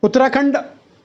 उत्तराखंड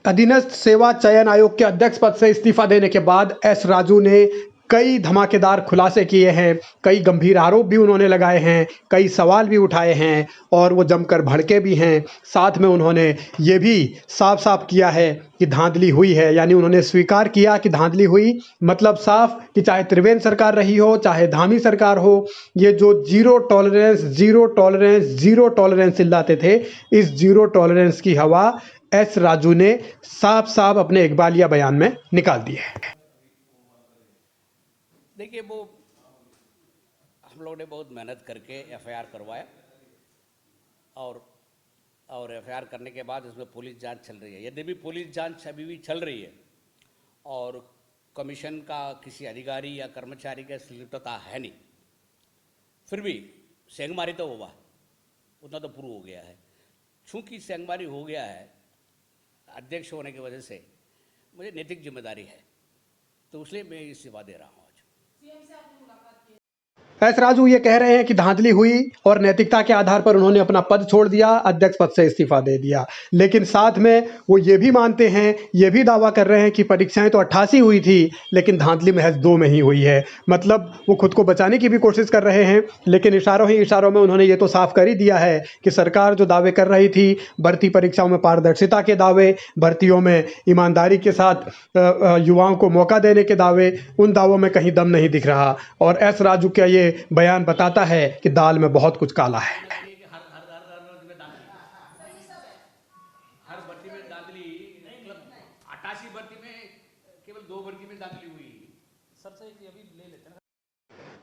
अधीनस्थ सेवा चयन आयोग के अध्यक्ष पद से इस्तीफा देने के बाद एस राजू ने कई धमाकेदार खुलासे किए हैं, कई गंभीर आरोप भी उन्होंने लगाए हैं, कई सवाल भी उठाए हैं और वो जमकर भड़के भी हैं। साथ में उन्होंने ये भी साफ साफ किया है कि धांधली हुई है, यानी उन्होंने स्वीकार किया कि धांधली हुई। मतलब साफ कि चाहे त्रिवेंद्र सरकार रही हो, चाहे धामी सरकार हो, ये जो zero tolerance zero tolerance zero tolerance चिल्लाते थे, इस जीरो टॉलरेंस की हवा एस राजू ने साफ साफ अपने इकबालिया बयान में निकाल दी है। देखिए, वो हम लोग ने बहुत मेहनत करके एफआईआर करवाया और एफआईआर करने के बाद इसमें पुलिस जांच चल रही है। यद्यपि पुलिस जांच अभी भी चल रही है और कमीशन का किसी अधिकारी या कर्मचारी का संलिप्तता है नहीं, फिर भी सेंगमारी तो हुआ, उतना तो प्रूव हो गया है। चूँकि सेंगमारी हो गया है अध्यक्ष होने की वजह से, मुझे नैतिक जिम्मेदारी है, तो इसलिए मैं इस्तीफा दे रहा हूँ। एस राजू ये कह रहे हैं कि धांधली हुई और नैतिकता के आधार पर उन्होंने अपना पद छोड़ दिया, अध्यक्ष पद से इस्तीफा दे दिया। लेकिन साथ में वो ये भी मानते हैं, ये भी दावा कर रहे हैं कि परीक्षाएं तो 88 हुई थी, लेकिन धांधली महज 2 में ही हुई है। मतलब वो खुद को बचाने की भी कोशिश कर रहे हैं, लेकिन इशारों ही इशारों में उन्होंने ये तो साफ कर ही दिया है कि सरकार जो दावे कर रही थी, भर्ती परीक्षाओं में पारदर्शिता के दावे, भर्तियों में ईमानदारी के साथ युवाओं को मौका देने के दावे, उन दावों में कहीं दम नहीं दिख रहा। और एस राजू का ये बयान बताता है कि दाल में बहुत कुछ काला है। हर भर्ती में धांधली, मतलब 88 भर्ती में केवल 2 भर्ती में धांधली हुई। सबसे अभी ले लेते हैं।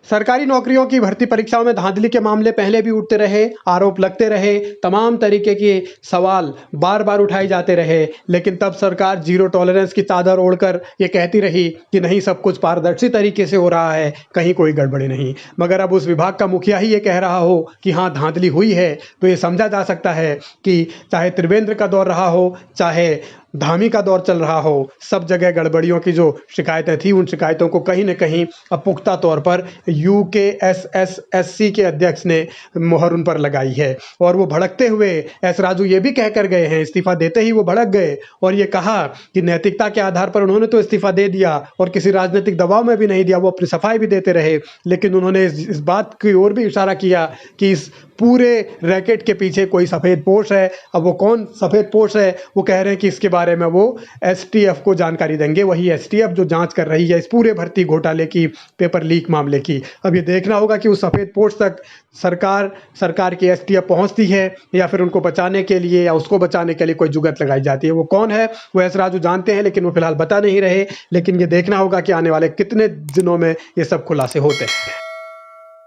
सरकारी नौकरियों की भर्ती परीक्षाओं में धांधली के मामले पहले भी उठते रहे, आरोप लगते रहे, तमाम तरीके के सवाल बार बार उठाए जाते रहे, लेकिन तब सरकार जीरो टॉलरेंस की चादर ओढ़कर ये कहती रही कि नहीं, सब कुछ पारदर्शी तरीके से हो रहा है, कहीं कोई गड़बड़ी नहीं। मगर अब उस विभाग का मुखिया ही ये कह रहा हो कि हाँ धांधली हुई है, तो ये समझा जा सकता है कि चाहे त्रिवेंद्र का दौर रहा हो, चाहे धामी का दौर चल रहा हो, सब जगह गड़बड़ियों की जो शिकायतें थी, उन शिकायतों को कहीं न कहीं अब पुख्ता तौर पर UKSSSC के अध्यक्ष ने मुहर उन पर लगाई है। और वो भड़कते हुए एस राजू ये भी कह कर गए हैं, इस्तीफा देते ही वो भड़क गए और ये कहा कि नैतिकता के आधार पर उन्होंने तो इस्तीफा दे दिया और किसी राजनीतिक दबाव में भी नहीं दिया, वो अपनी सफाई भी देते रहे, लेकिन उन्होंने इस बात की ओर भी इशारा किया कि इस पूरे रैकेट के पीछे कोई सफ़ेद पोश है। अब वो कौन सफ़ेद पोश है, वो कह रहे हैं कि इसके बारे में वो STF को जानकारी देंगे, वही STF जो जांच कर रही है इस पूरे भर्ती घोटाले की, पेपर लीक मामले की। अब ये देखना होगा कि उस सफ़ेद पोश तक सरकार की STF पहुंचती है या फिर उनको बचाने के लिए या उसको बचाने के लिए कोई जुगत लगाई जाती है। वो कौन है वो एस राजू जानते हैं, लेकिन वो फिलहाल बता नहीं रहे। लेकिन ये देखना होगा कि आने वाले कितने दिनों में ये सब खुलासे होते हैं।